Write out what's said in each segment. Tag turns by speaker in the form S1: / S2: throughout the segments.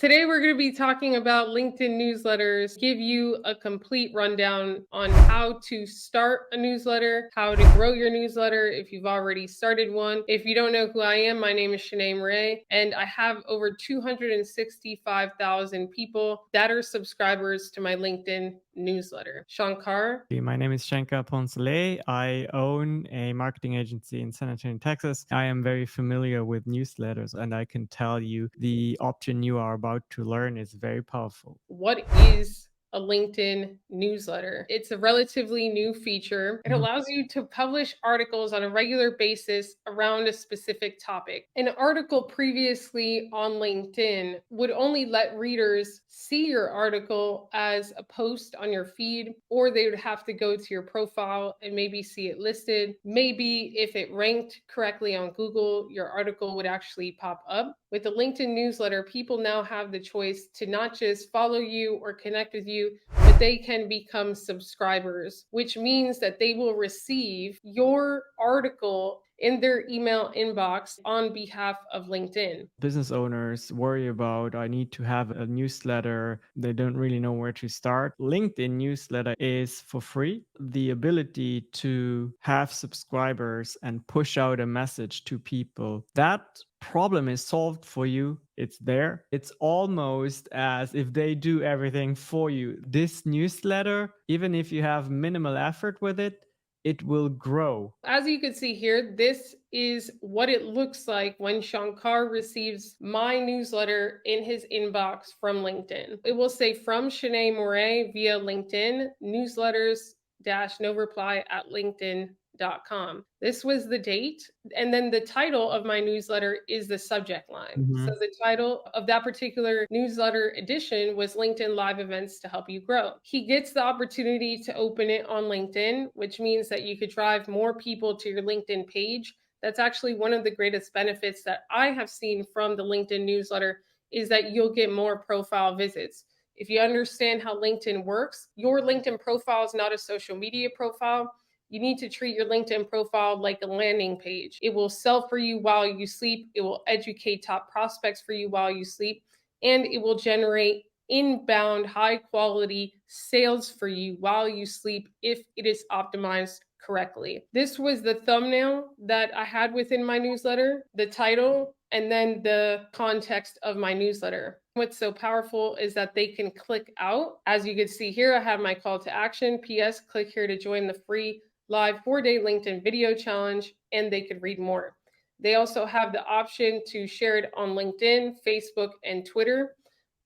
S1: Today, we're going to be talking about LinkedIn newsletters, give you a complete rundown on how to start a newsletter, how to grow your newsletter if you've already started one. If you don't know who I am, my name is Shanee Moret, and I have over 265,000 people that are subscribers to my LinkedIn newsletter. Shankar?
S2: My name is Shankar Poncelet. I own a marketing agency in San Antonio, Texas. I am very familiar with newsletters, and I can tell you the option you are about to learn is very powerful.
S1: What is a LinkedIn newsletter? It's a relatively new feature. It allows you to publish articles on a regular basis around a specific topic. An article previously on LinkedIn would only let readers see your article as a post on your feed, or they would have to go to your profile and maybe see it listed. Maybe if it ranked correctly on Google, your article would actually pop up. With the LinkedIn newsletter, people now have the choice to not just follow you or connect with you, but they can become subscribers, which means that they will receive your article in their email inbox on behalf of LinkedIn.
S2: Business owners worry about, I need to have a newsletter. They don't really know where to start. LinkedIn newsletter is for free. The ability to have subscribers and push out a message to people, that problem is solved for you. It's there. It's almost as if they do everything for you. This newsletter, even if you have minimal effort with it will grow.
S1: As you can see here, this is what it looks like when Shankar receives my newsletter in his inbox from LinkedIn. It will say from Shanee Moret via LinkedIn, newsletters no reply at LinkedIn.com. This was the date, and then the title of my newsletter is the subject line.
S2: Mhm.
S1: So the title of that particular newsletter edition was LinkedIn Live Events to Help You Grow. He gets the opportunity to open it on LinkedIn, which means that you could drive more people to your LinkedIn page. That's actually one of the greatest benefits that I have seen from the LinkedIn newsletter is that you'll get more profile visits. If you understand how LinkedIn works, your LinkedIn profile is not a social media profile. You need to treat your LinkedIn profile like a landing page. It will sell for you while you sleep. It will educate top prospects for you while you sleep. And it will generate inbound, high quality sales for you while you sleep if it is optimized correctly. This was the thumbnail that I had within my newsletter, the title, and then the context of my newsletter. What's so powerful is that they can click out. As you can see here, I have my call to action. PS, click here to join the free live 4-day LinkedIn video challenge, and they could read more. They also have the option to share it on LinkedIn, Facebook, and Twitter,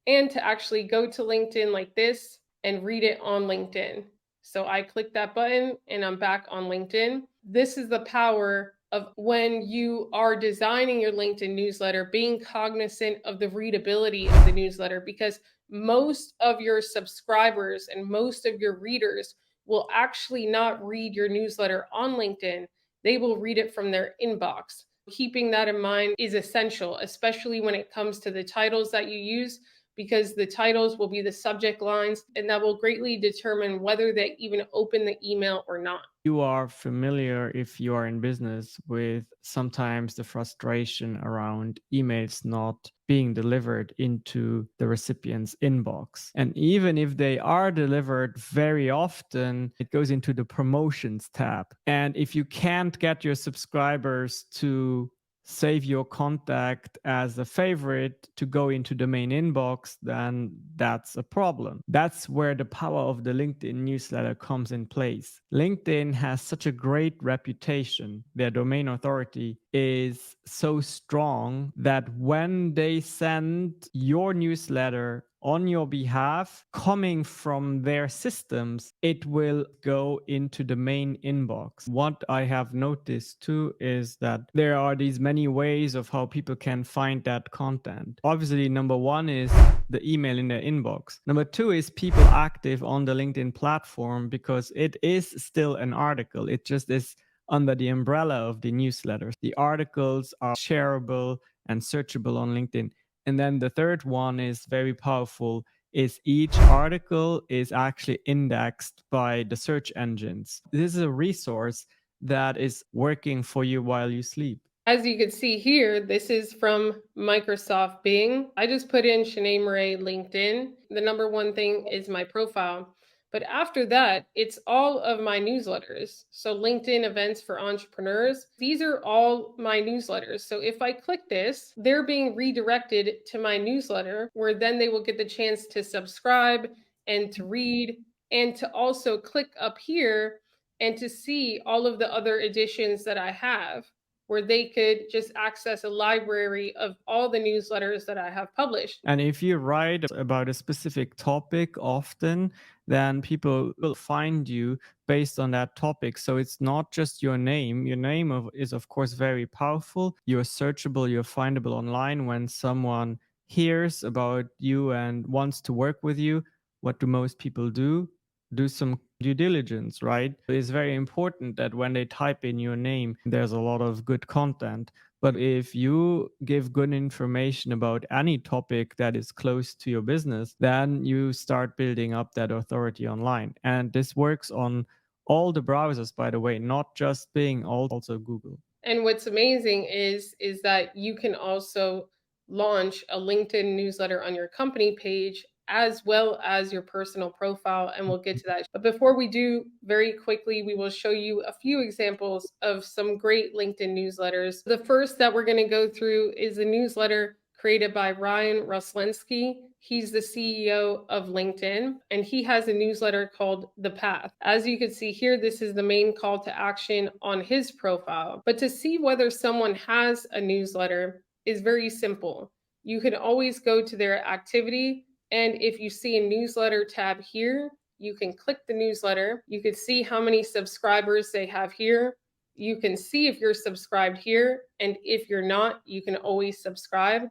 S1: and to actually go to LinkedIn like this and read it on LinkedIn. So I click that button and I'm back on LinkedIn. This is the power of when you are designing your LinkedIn newsletter, being cognizant of the readability of the newsletter, because most of your subscribers and most of your readers will actually not read your newsletter on LinkedIn. They will read it from their inbox. Keeping that in mind is essential, especially when it comes to the titles that you use, because the titles will be the subject lines, and that will greatly determine whether they even open the email or not.
S2: You are familiar, if you are in business, with sometimes the frustration around emails not being delivered into the recipient's inbox. And even if they are delivered very often, it goes into the promotions tab. And if you can't get your subscribers to save your contact as a favorite to go into the main inbox, then that's a problem. That's where the power of the LinkedIn newsletter comes in place. LinkedIn has such a great reputation. Their domain authority is so strong that when they send your newsletter on your behalf, coming from their systems, it will go into the main inbox. What I have noticed too is that there are these many ways of how people can find that content. Obviously, number one is the email in their inbox. Number two is people active on the LinkedIn platform, because it is still an article. It just is under the umbrella of the newsletters. The articles are shareable and searchable on LinkedIn. And then the third one is very powerful, is each article is actually indexed by the search engines. This is a resource that is working for you while you sleep.
S1: As you can see here, this is from Microsoft Bing. I just put in Shanee Moret LinkedIn. The number one thing is my profile. But after that, it's all of my newsletters. So, LinkedIn events for entrepreneurs. These are all my newsletters. So, if I click this, they're being redirected to my newsletter, where then they will get the chance to subscribe and to read and to also click up here and to see all of the other editions that I have, where they could just access a library of all the newsletters that I have published.
S2: And if you write about a specific topic often, then people will find you based on that topic. So it's not just your name. Your name is, of course, very powerful. You're searchable, you're findable online. When someone hears about you and wants to work with you, what do most people do? Do some due diligence, right? It's very important that when they type in your name, there's a lot of good content. But if you give good information about any topic that is close to your business, then you start building up that authority online. And this works on all the browsers, by the way, not just Bing, also Google.
S1: And what's amazing is that you can also launch a LinkedIn newsletter on your company page as well as your personal profile, and we'll get to that. But before we do, very quickly, we will show you a few examples of some great LinkedIn newsletters. The first that we're going to go through is a newsletter created by Ryan Roslensky. He's the CEO of LinkedIn, and he has a newsletter called The Path. As you can see here, this is the main call to action on his profile. But to see whether someone has a newsletter is very simple. You can always go to their activity, and if you see a newsletter tab here, you can click the newsletter. You can see how many subscribers they have here. You can see if you're subscribed here, and if you're not, you can always subscribe.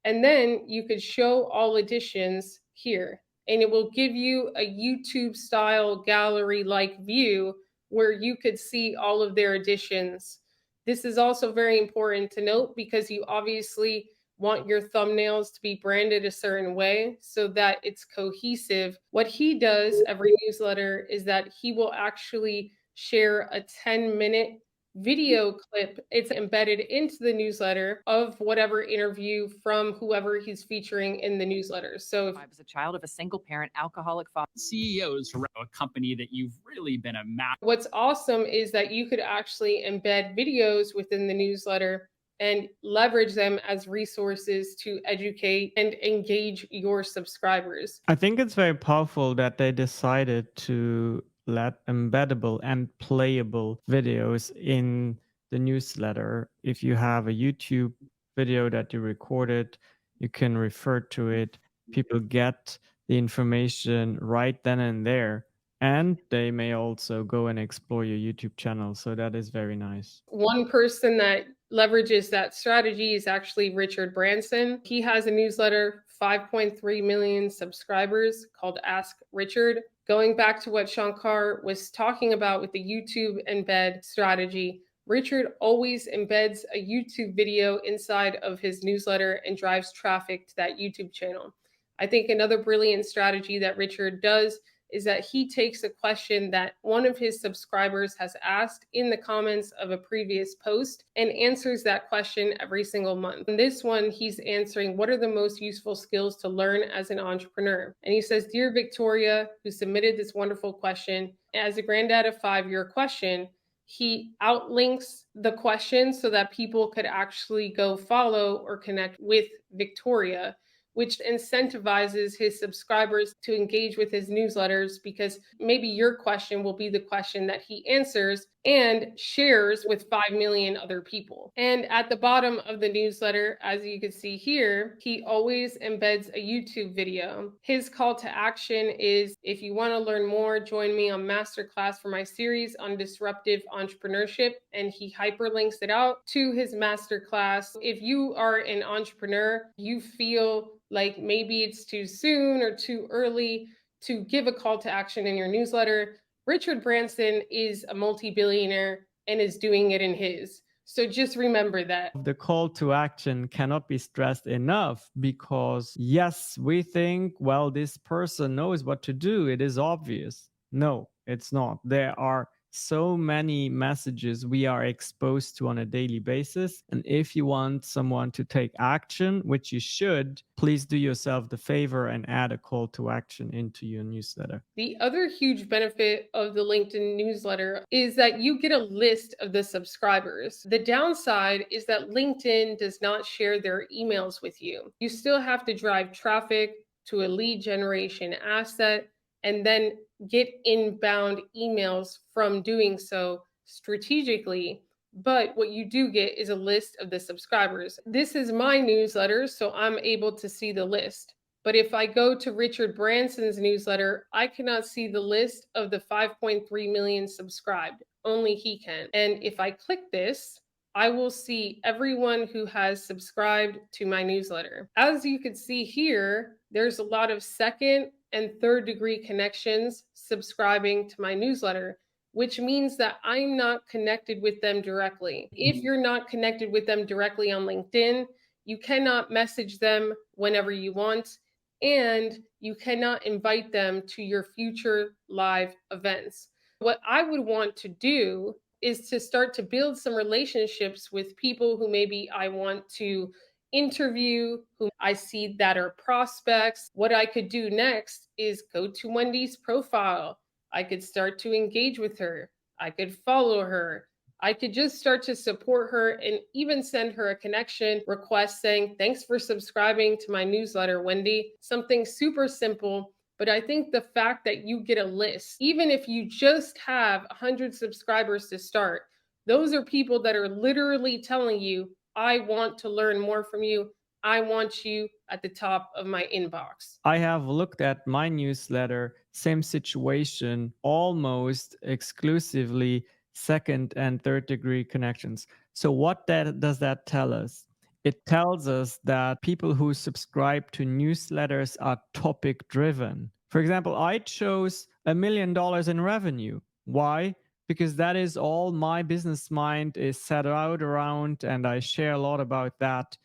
S1: And then you could show all editions here, and it will give you a YouTube style gallery like view where you could see all of their editions. This is also very important to note because you obviously want your thumbnails to be branded a certain way so that it's cohesive. What he does every newsletter is that he will actually share a 10-minute video clip. It's embedded into the newsletter of whatever interview from whoever he's featuring in the newsletter. So
S3: I was a child of a single parent alcoholic father.
S4: CEOs for a company that you've really been a
S1: what's awesome is that you could actually embed videos within the newsletter and leverage them as resources to educate and engage your subscribers.
S2: I think it's very powerful that they decided to let embeddable and playable videos in the newsletter. If you have a YouTube video that you recorded, you can refer to it. People get the information right then and there. And they may also go and explore your YouTube channel. So that is very nice.
S1: One person that leverages that strategy is actually Richard Branson. He has a newsletter, 5.3 million subscribers, called Ask Richard. Going back to what Shankar was talking about with the YouTube embed strategy, Richard always embeds a YouTube video inside of his newsletter and drives traffic to that YouTube channel. I think another brilliant strategy that Richard does is that he takes a question that one of his subscribers has asked in the comments of a previous post and answers that question every single month. In this one, he's answering, what are the most useful skills to learn as an entrepreneur? And he says, Dear Victoria, who submitted this wonderful question, as a granddad of 5, your question, he outlinks the question so that people could actually go follow or connect with Victoria, which incentivizes his subscribers to engage with his newsletters because maybe your question will be the question that he answers and shares with 5 million other people. And at the bottom of the newsletter, as you can see here, he always embeds a YouTube video. His call to action is, if you want to learn more, join me on masterclass for my series on disruptive entrepreneurship. And he hyperlinks it out to his masterclass. If you are an entrepreneur, you feel like maybe it's too soon or too early to give a call to action in your newsletter, Richard Branson is a multi-billionaire and is doing it in his. So just remember that.
S2: The call to action cannot be stressed enough because, yes, we think, well, this person knows what to do. It is obvious. No, it's not. There are so many messages we are exposed to on a daily basis. And if you want someone to take action, which you should, please do yourself the favor and add a call to action into your newsletter.
S1: The other huge benefit of the LinkedIn newsletter is that you get a list of the subscribers. The downside is that LinkedIn does not share their emails with you. You still have to drive traffic to a lead generation asset and then get inbound emails from doing so strategically. But what you do get is a list of the subscribers. This is my newsletter, so I'm able to see the list. But if I go to Richard Branson's newsletter, I cannot see the list of the 5.3 million subscribed. Only he can. And if I click this, I will see everyone who has subscribed to my newsletter. As you can see here, there's a lot of second and third degree connections subscribing to my newsletter, which means that I'm not connected with them directly. If you're not connected with them directly on LinkedIn, you cannot message them whenever you want, and you cannot invite them to your future live events. What I would want to do is to start to build some relationships with people who maybe I want to interview, who I see that are prospects. What I could do next is go to Wendy's profile. I could start to engage with her. I could follow her. I could just start to support her and even send her a connection request saying, thanks for subscribing to my newsletter, Wendy. Something super simple. But I think the fact that you get a list, even if you just have 100 subscribers to start, those are people that are literally telling you, I want to learn more from you. I want you at the top of my inbox.
S2: I have looked at my newsletter, same situation, almost exclusively second and third degree connections. So what does that tell us? It tells us that people who subscribe to newsletters are topic driven. For example, I chose $1 million in revenue. Why? Because that is all my business mind is set out around, and I share a lot about that.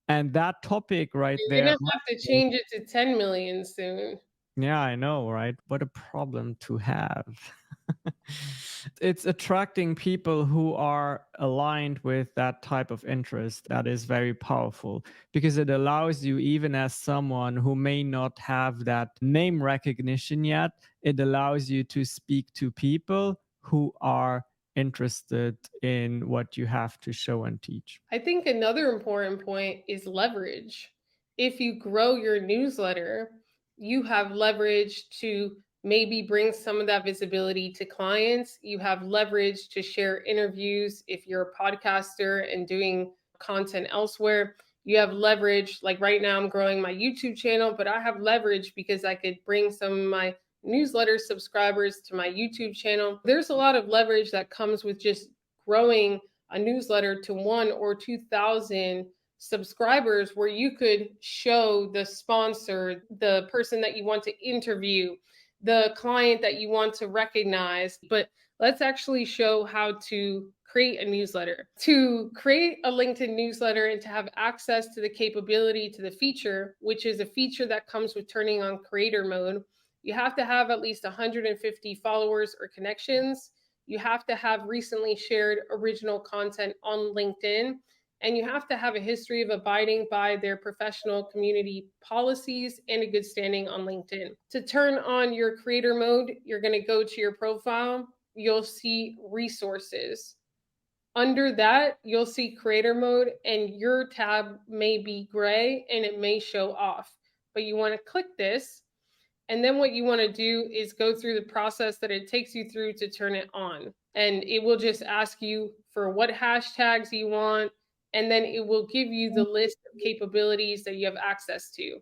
S2: And that topic right
S1: You're
S2: there.
S1: gonna have to change it to 10 million soon.
S2: Yeah, I know, right? What a problem to have. It's attracting people who are aligned with that type of interest. That is very powerful because it allows you, even as someone who may not have that name recognition yet, it allows you to speak to people who are interested in what you have to show and teach.
S1: I think another important point is leverage. If you grow your newsletter, you have leverage to maybe bring some of that visibility to clients. You have leverage to share interviews if you're a podcaster and doing content elsewhere. You have leverage, like right now, I'm growing my YouTube channel, but I have leverage because I could bring some of my newsletter subscribers to my YouTube channel. There's a lot of leverage that comes with just growing a newsletter to 1,000 or 2,000 subscribers, where you could show the sponsor, the person that you want to interview, the client that you want to recognize. But let's actually show how to create a newsletter. To create a LinkedIn newsletter and to have access to the capability to the feature, which is a feature that comes with turning on creator mode, you have to have at least 150 followers or connections. You have to have recently shared original content on LinkedIn, and you have to have a history of abiding by their professional community policies and a good standing on LinkedIn. To turn on your creator mode, you're going to go to your profile. You'll see resources. Under that, you'll see creator mode, and your tab may be gray and it may show off, but you want to click this. And then what you want to do is go through the process that it takes you through to turn it on. And it will just ask you for what hashtags you want, and then it will give you the list of capabilities that you have access to.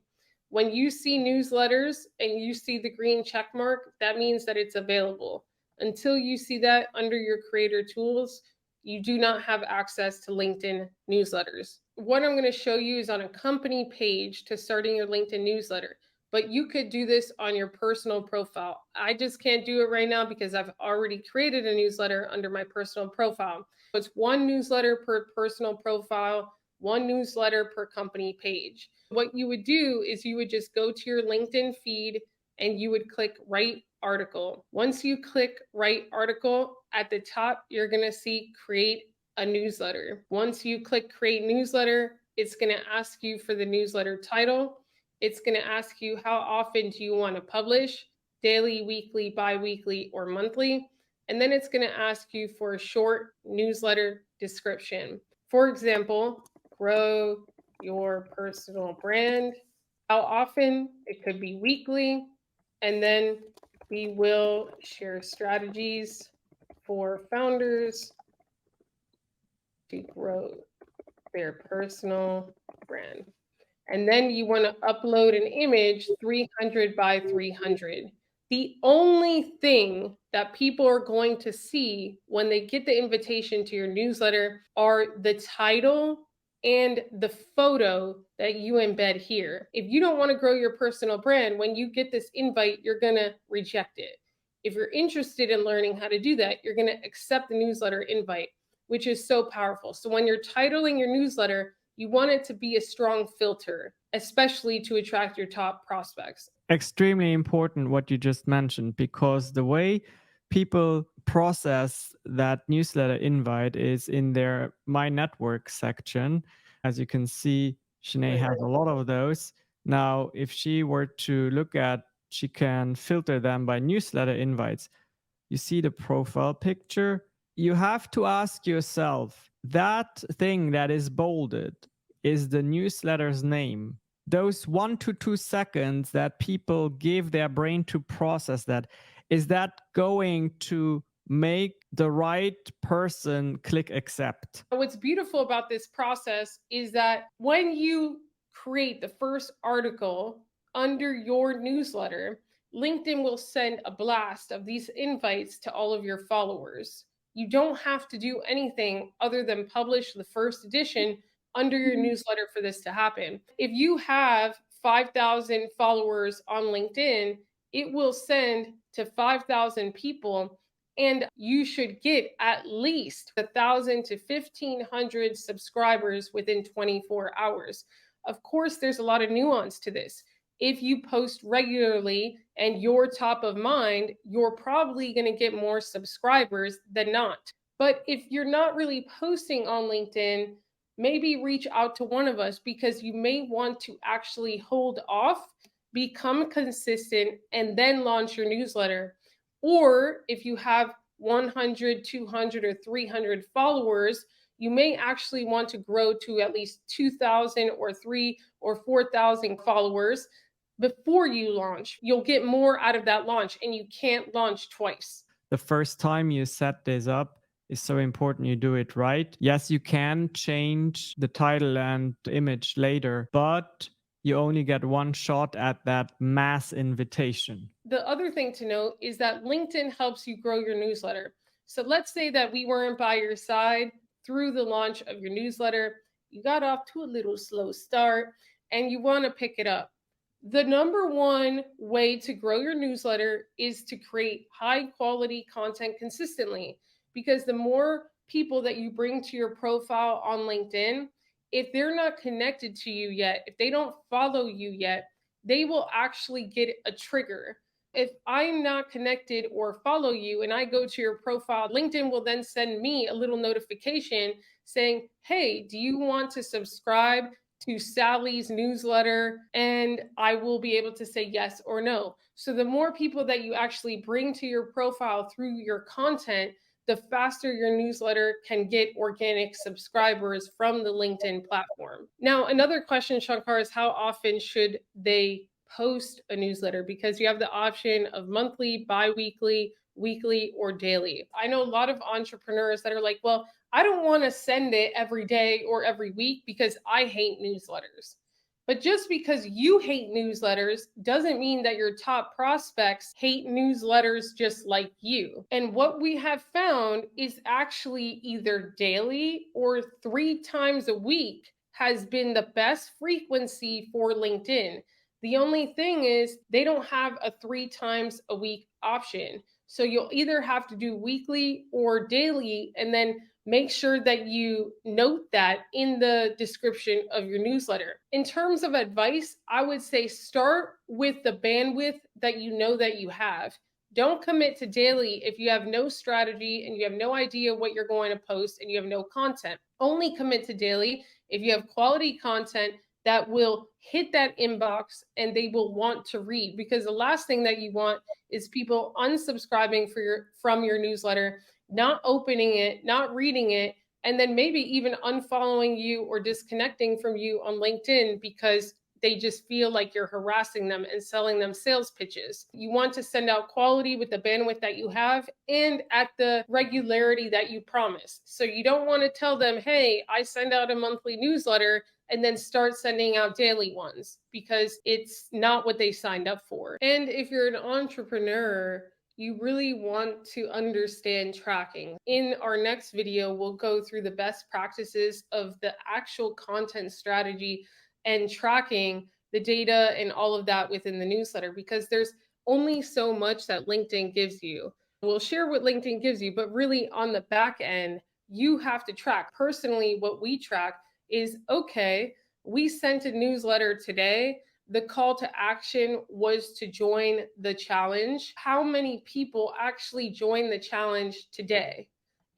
S1: When you see newsletters and you see the green check mark, that means that it's available. Until you see that under your creator tools, you do not have access to LinkedIn newsletters. What I'm going to show you is on a company page to starting your LinkedIn newsletter. But you could do this on your personal profile. I just can't do it right now because I've already created a newsletter under my personal profile. So it's one newsletter per personal profile, one newsletter per company page. What you would do is you would just go to your LinkedIn feed and you would click write article. Once you click write article, at the top, you're going to see create a newsletter. Once you click create newsletter, it's going to ask you for the newsletter title. It's going to ask you how often do you want to publish, daily, weekly, bi-weekly, or monthly. And then it's going to ask you for a short newsletter description. For example, grow your personal brand. How often? It could be weekly. And then we will share strategies for founders to grow their personal brand. And then you want to upload an image 300 by 300. The only thing that people are going to see when they get the invitation to your newsletter are the title and the photo that you embed here. If you don't want to grow your personal brand, when you get this invite, you're going to reject it. If you're interested in learning how to do that, you're going to accept the newsletter invite, which is so powerful. So when you're titling your newsletter, you want it to be a strong filter, especially to attract your top prospects.
S2: Extremely important what you just mentioned, because the way people process that newsletter invite is in their My Network section. As you can see, Shanee has a lot of those. Now, if she were to look at, she can filter them by newsletter invites. You see the profile picture. You have to ask yourself, that thing that is bolded is the newsletter's name. Those 1 to 2 seconds that people give their brain to process that, is that going to make the right person click accept?
S1: What's beautiful about this process is that when you create the first article under your newsletter, LinkedIn will send a blast of these invites to all of your followers. You don't have to do anything other than publish the first edition under your newsletter for this to happen. If you have 5,000 followers on LinkedIn, it will send to 5,000 people, and you should get at least 1,000 to 1,500 subscribers within 24 hours. Of course, there's a lot of nuance to this. If you post regularly and you're top of mind, you're probably going to get more subscribers than not. But if you're not really posting on LinkedIn, maybe reach out to one of us, because you may want to actually hold off, become consistent, and then launch your newsletter. Or if you have 100, 200, or 300 followers, you may actually want to grow to at least 2,000 or 3,000 or 4,000 followers before you launch. You'll get more out of that launch, and you can't launch twice.
S2: The first time you set this up is so important you do it right. Yes, you can change the title and the image later, but you only get one shot at that mass invitation.
S1: The other thing to note is that LinkedIn helps you grow your newsletter. So let's say that we weren't by your side through the launch of your newsletter. You got off to a little slow start and you want to pick it up. The number one way to grow your newsletter is to create high quality content consistently, because the more people that you bring to your profile on LinkedIn, if they're not connected to you yet, if they don't follow you yet, they will actually get a trigger. If I'm not connected or follow you and I go to your profile, LinkedIn will then send me a little notification saying, hey, do you want to subscribe to Sally's newsletter? And I will be able to say yes or no. So the more people that you actually bring to your profile through your content, the faster your newsletter can get organic subscribers from the LinkedIn platform. Now, another question, Shankar, is how often should they post a newsletter? Because you have the option of monthly, bi-weekly, weekly, or daily. I know a lot of entrepreneurs that are like, well, I don't want to send it every day or every week because I hate newsletters. But just because you hate newsletters doesn't mean that your top prospects hate newsletters just like you. And what we have found is actually either daily or 3 times a week has been the best frequency for LinkedIn. The only thing is they don't have a 3 times a week option. So you'll either have to do weekly or daily, and then make sure that you note that in the description of your newsletter. In terms of advice, I would say start with the bandwidth that you know that you have. Don't commit to daily if you have no strategy and you have no idea what you're going to post and you have no content. Only commit to daily if you have quality content that will hit that inbox and they will want to read, because the last thing that you want is people unsubscribing from your newsletter, not opening it, not reading it, and then maybe even unfollowing you or disconnecting from you on LinkedIn because they just feel like you're harassing them and selling them sales pitches. You want to send out quality with the bandwidth that you have and at the regularity that you promise. So you don't want to tell them, hey, I send out a monthly newsletter, and then start sending out daily ones, because it's not what they signed up for. And if you're an entrepreneur, you really want to understand tracking. In our next video, we'll go through the best practices of the actual content strategy and tracking the data and all of that within the newsletter, because there's only so much that LinkedIn gives you. We'll share what LinkedIn gives you, but really on the back end, you have to track. Personally, what we track is, okay, we sent a newsletter today. The call to action was to join the challenge. How many people actually joined the challenge today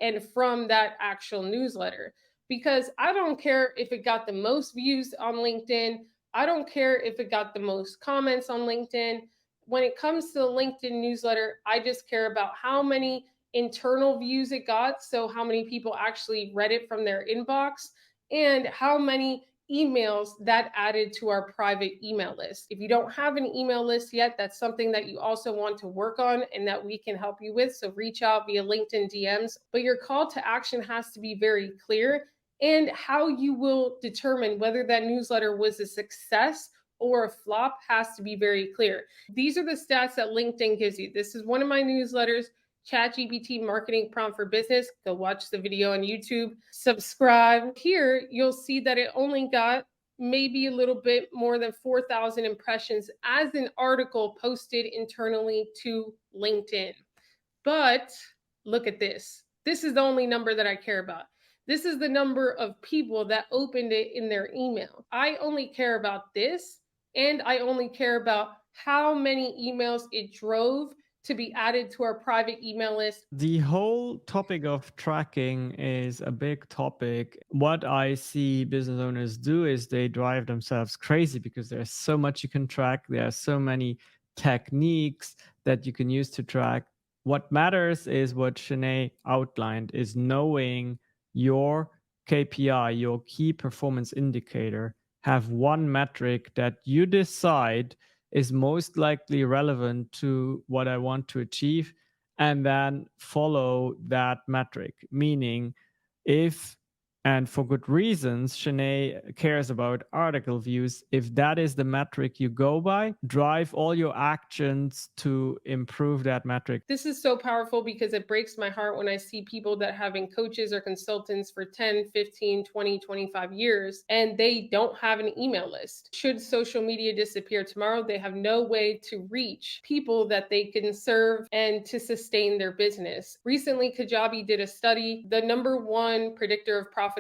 S1: and from that actual newsletter? Because I don't care if it got the most views on LinkedIn. I don't care if it got the most comments on LinkedIn. When it comes to the LinkedIn newsletter, I just care about how many internal views it got, so how many people actually read it from their inbox, and how many emails that added to our private email list. If you don't have an email list yet, that's something that you also want to work on and that we can help you with. So reach out via LinkedIn DMs. But your call to action has to be very clear, and how you will determine whether that newsletter was a success or a flop has to be very clear. These are the stats that LinkedIn gives you. This is one of my newsletters, ChatGPT Marketing Prompt for Business. Go watch the video on YouTube. Subscribe. Here, you'll see that it only got maybe a little bit more than 4,000 impressions as an article posted internally to LinkedIn. But look at this. This is the only number that I care about. This is the number of people that opened it in their email. I only care about this, and I only care about how many emails it drove to be added to our private email list.
S2: The whole topic of tracking is a big topic. What I see business owners do is they drive themselves crazy because there's so much you can track. There are so many techniques that you can use to track. What matters is what Shanee outlined, is knowing your KPI, your key performance indicator. Have one metric that you decide is most likely relevant to what I want to achieve, and then follow that metric. Meaning, if, and for good reasons, Shanee cares about article views, if that is the metric you go by, drive all your actions to improve that metric.
S1: This is so powerful because it breaks my heart when I see people that have been coaches or consultants for 10, 15, 20, 25 years, and they don't have an email list. Should social media disappear tomorrow, they have no way to reach people that they can serve and to sustain their business. Recently, Kajabi did a study. The number one predictor of profitability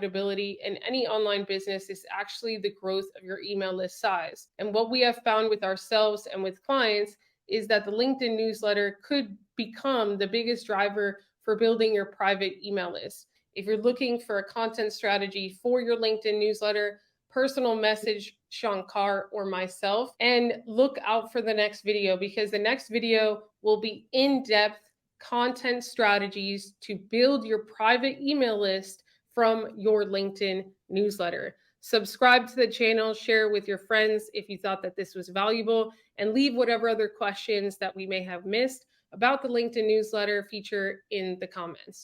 S1: in any online business is actually the growth of your email list size. And what we have found with ourselves and with clients is that the LinkedIn newsletter could become the biggest driver for building your private email list. If you're looking for a content strategy for your LinkedIn newsletter, personal message Shankar or myself, and look out for the next video, because the next video will be in-depth content strategies to build your private email list from your LinkedIn newsletter. Subscribe to the channel, share with your friends if you thought that this was valuable, and leave whatever other questions that we may have missed about the LinkedIn newsletter feature in the comments.